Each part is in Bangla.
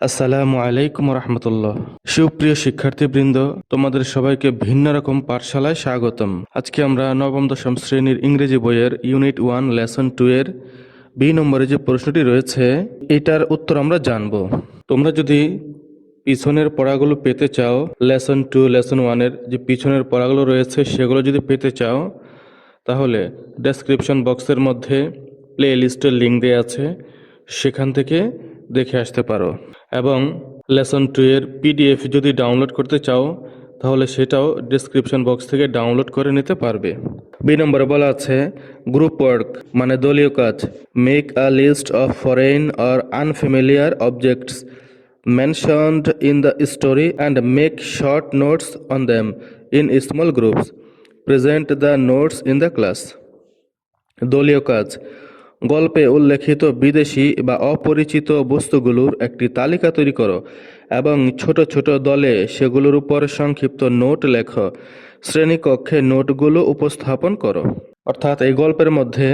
আসসালামু আলাইকুম রহমতুল্লাহ। সুপ্রিয় শিক্ষার্থীবৃন্দ, তোমাদের সবাইকে ভিন্ন রকম পাঠশালায় স্বাগতম। আজকে আমরা নবম দশম শ্রেণীর ইংরেজি বইয়ের ইউনিট 1 লেসন 2 এর বি নম্বরে যে প্রশ্নটি রয়েছে এটার উত্তর আমরা জানব। তোমরা যদি পিছনের পড়াগুলো পেতে চাও, লেসন 2 লেসন 1 এর যে পিছনের পড়াগুলো রয়েছে সেগুলো যদি পেতে চাও, তাহলে ডেসক্রিপশন বক্সের মধ্যে প্লে লিস্টের লিঙ্ক দেওয়া আছে, সেখান থেকে দেখে আসতে পারো। এবং লেসন 2 এর পিডিএফ যদি ডাউনলোড করতে চাও তাহলে সেটাও ডেসক্রিপশন বক্স থেকে ডাউনলোড করে নিতে পারবে। বি নম্বরে বলা আছে গ্রুপ ওয়ার্ক মানে দলীয় কাজ। Make a list of foreign or unfamiliar objects mentioned in the story and make short notes on them in small groups. Present the notes in the class. দলীয় কাজ, গল্পে উল্লেখিত বিদেশি বা অপরিচিত বস্তুগুলোর একটি তালিকা তৈরি করো এবং ছোট ছোট দলে সেগুলোর উপর সংক্ষিপ্ত নোট লেখো। শ্রেণীকক্ষে নোটগুলো উপস্থাপন করো। অর্থাৎ এই গল্পের মধ্যে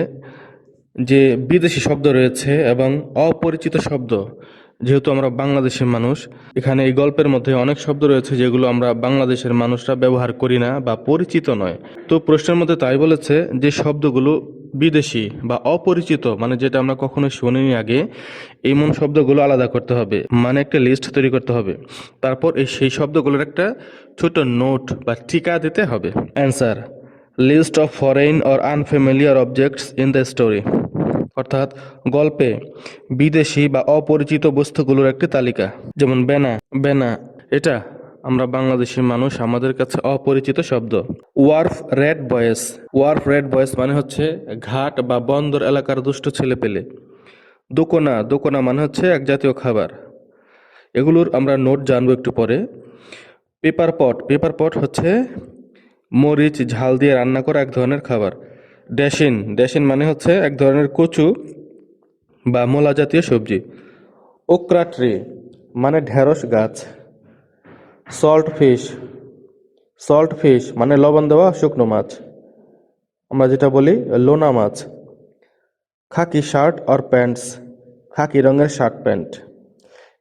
যে বিদেশি শব্দ রয়েছে এবং অপরিচিত শব্দ, যেহেতু আমরা বাংলাদেশের মানুষ, এখানে এই গল্পের মধ্যে অনেক শব্দ রয়েছে যেগুলো আমরা বাংলাদেশের মানুষরা ব্যবহার করি না বা পরিচিত নয়। তো প্রশ্নের মধ্যে তাই বলেছে যে শব্দগুলো বিদেশি বা অপরিচিত, মানে যেটা আমরা কখনো শুনিনি আগে, এমন শব্দগুলো আলাদা করতে হবে, মানে একটা লিস্ট তৈরি করতে হবে। তারপর সেই শব্দগুলোর একটা ছোট নোট বা টিকা দিতে হবে। Answer: list of foreign or unfamiliar objects in the story. অর্থাৎ গল্পে বিদেশি বা অপরিচিত বস্তুগুলোর একটি তালিকা। যেমন বেনা, বেনা এটা আমরা বাংলাদেশি মানুষ, আমাদের কাছে অপরিচিত শব্দ। ওয়ার্ফ রেড বয়েস, ওয়ার্ফ রেড বয়েস মানে হচ্ছে ঘাট বা বন্দর এলাকার দুষ্ট ছেলেপেলে। দোকনা, দোকনা মানে হচ্ছে এক জাতীয় খাবার। এগুলোর আমরা নোট জানবো একটু পরে। পেপার পট, পেপার পট হচ্ছে মরিচ ঝাল দিয়ে রান্না করা এক ধরনের খাবার। ড্যাশিন, ড্যাশিন মানে হচ্ছে এক ধরনের কচু বা মূলা জাতীয় সবজি। ওকরা ট্রি মানে ঢেঁড়স গাছ। সল্ট ফিশ, সল্ট ফিশ মানে লবণ দেওয়া শুকনো মাছ, আমরা যেটা বলি লোনা মাছ। খাকি শার্ট অর প্যান্টস, খাকি রঙের শার্ট প্যান্ট।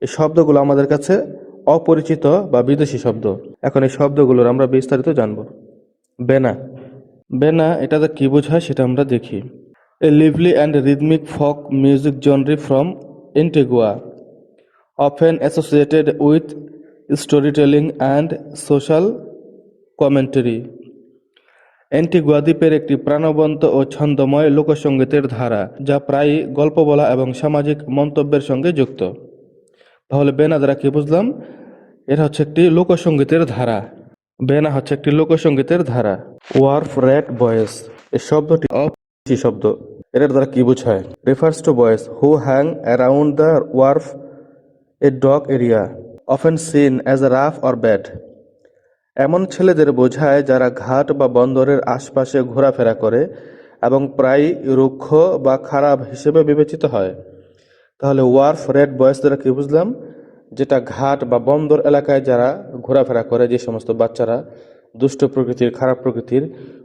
এই শব্দগুলো আমাদের কাছে অপরিচিত বা বিদেশি শব্দ। এখন এই শব্দগুলোর আমরা বিস্তারিত জানব। বেনা, বেনা এটাতে কি বোঝায় সেটা আমরা দেখি। A lively and rhythmic folk music genre from Antigua, often associated with storytelling and social commentary. Antigua দ্বীপের একটি প্রাণবন্ত ও ছন্দময় লোকসঙ্গীতের ধারা, যা প্রায়ই গল্প বলা এবং সামাজিক মন্তব্যের সঙ্গে যুক্ত। তাহলে বেনা দ্বারা কি বুঝলাম? এটা হচ্ছে একটি লোকসঙ্গীতের ধারা। বেনা হচ্ছে একটি লোকসঙ্গীতের ধারা। ওয়ার্ফ রেড বয়েস, এই শব্দটি অপরিচিত শব্দ। এটার দ্বারা কি বোঝায়? Refers to boys who hang around the wharf, a dock area, often seen as a rough or bad. এমন ছেলেদের বোঝায় যারা ঘাট বা বন্দরের আশপাশে ঘোরাফেরা করে এবং প্রায়ই রুক্ষ বা খারাপ হিসেবে বিবেচিত হয়। তাহলে ওয়ার্ফ রেড বয়েস দ্বারা কি বুঝলাম? যেটা ঘাট বা বন্দর এলাকায় যারা ঘোরাফেরা করে, যে সমস্ত বাচ্চারা দুষ্ট প্রকৃতির, খারাপ প্রকৃতির,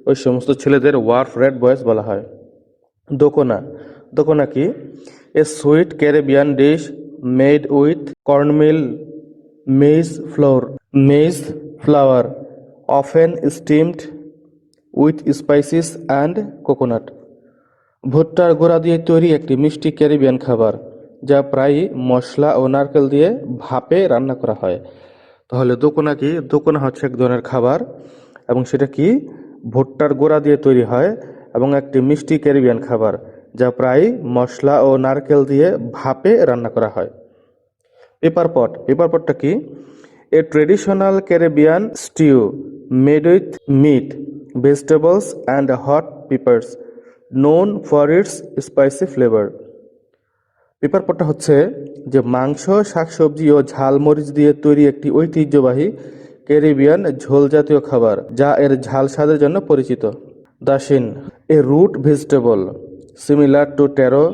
ওই সমস্ত ছেলেদের ওয়ার্ফ রেড বয়েস বলা হয়। দোকনা, দোকনা কি? A sweet Caribbean dish made with cornmeal, maize flour, often steamed with spices and coconut. ভুট্টার গোড়া দিয়ে তৈরি একটি মিষ্টি ক্যারিবিয়ান খাবার, যা প্রায়ই মশলা ও নারকেল দিয়ে ভাপে রান্না করা হয়। তাহলে দোকনা কি? দোকনা হচ্ছে এক ধরনের খাবার এবং সেটা কি? ভুট্টার গোড়া দিয়ে তৈরি হয় এবং একটি মিষ্টি ক্যারিবিয়ান খাবার, যা প্রায় মশলা ও নারকেল দিয়ে ভাপে রান্না করা হয়। পেপার পট, পেপার পটটা কি? A traditional Caribbean stew made with meat, vegetables and hot peppers, known for its spicy flavour. Pepper পটটা হচ্ছে যে মাংস, শাকসবজি ও ঝালমরিচ দিয়ে তৈরি একটি ঐতিহ্যবাহী ক্যারিবিয়ান ঝোল জাতীয় খাবার, যা এর ঝাল স্বাদের জন্য পরিচিত। Dasheen, a root vegetable similar to taro,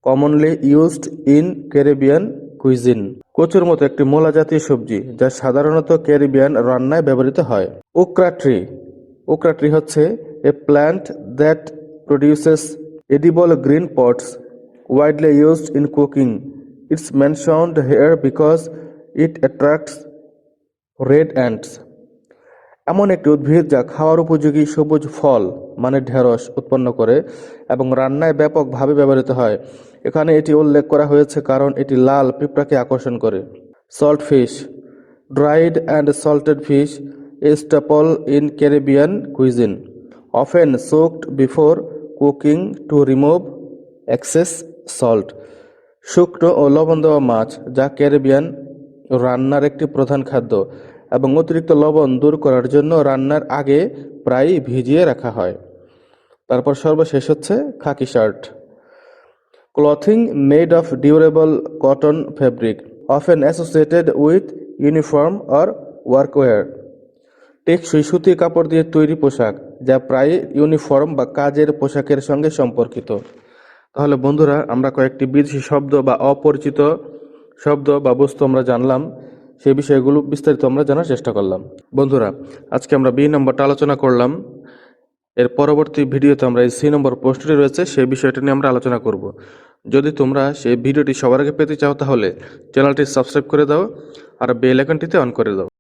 commonly used in Caribbean cuisine. কচুর মতো একটি মূলা জাতীয় সবজি, যা সাধারণত ক্যারিবিয়ান রান্নায় ব্যবহৃত হয়। ওকরা ট্রি, ওকরা ট্রি হচ্ছে এ plant that produces edible green pots, widely used in cooking, It's mentioned here because it attracts red ants. এমন একটি উদ্ভিদ যা খাওয়ার উপযোগী সবুজ ফল মানে ঢেঁড়স উৎপন্ন করে এবং রান্নায় ব্যাপকভাবে ব্যবহৃত হয়। এখানে এটি উল্লেখ করা হয়েছে কারণ এটি লাল পিঁপড়াকে আকর্ষণ করে। Salt fish, dried and salted fish, a staple in Caribbean cuisine, often soaked before cooking to remove excess salt. শুকনো ও লবণ দেওয়া মাছ যা ক্যারিবিয়ান রান্নার একটি প্রধান খাদ্য এবং অতিরিক্ত লবণ দূর করার জন্য রান্নার আগে প্রায়ই ভিজিয়ে রাখা হয়। তারপর সর্বশেষ হচ্ছে খাকি shirt. Clothing made of durable cotton fabric, often associated with uniform or workwear. টেকসই সুতির কাপড় দিয়ে তৈরি পোশাক যা প্রায় ইউনিফর্ম বা কাজের পোশাকের সঙ্গে সম্পর্কিত। তাহলে বন্ধুরা আমরা কয়েকটি বিদেশি শব্দ বা অপরিচিত শব্দ বা বস্তু আমরা জানলাম, সেই বিষয়গুলো বিস্তারিত আমরা জানার চেষ্টা করলাম। বন্ধুরা আজকে আমরা বি নম্বরটা আলোচনা করলাম। এর পরবর্তী ভিডিওতে আমরা এই সি নম্বর প্রশ্নটি রয়েছে সেই বিষয়টা নিয়ে আমরা আলোচনা করব। যদি তোমরা সেই ভিডিওটি সবার আগে পেতে চাও তাহলে চ্যানেলটি সাবস্ক্রাইব করে দাও আর বেল আইকনটিতে অন করে দাও।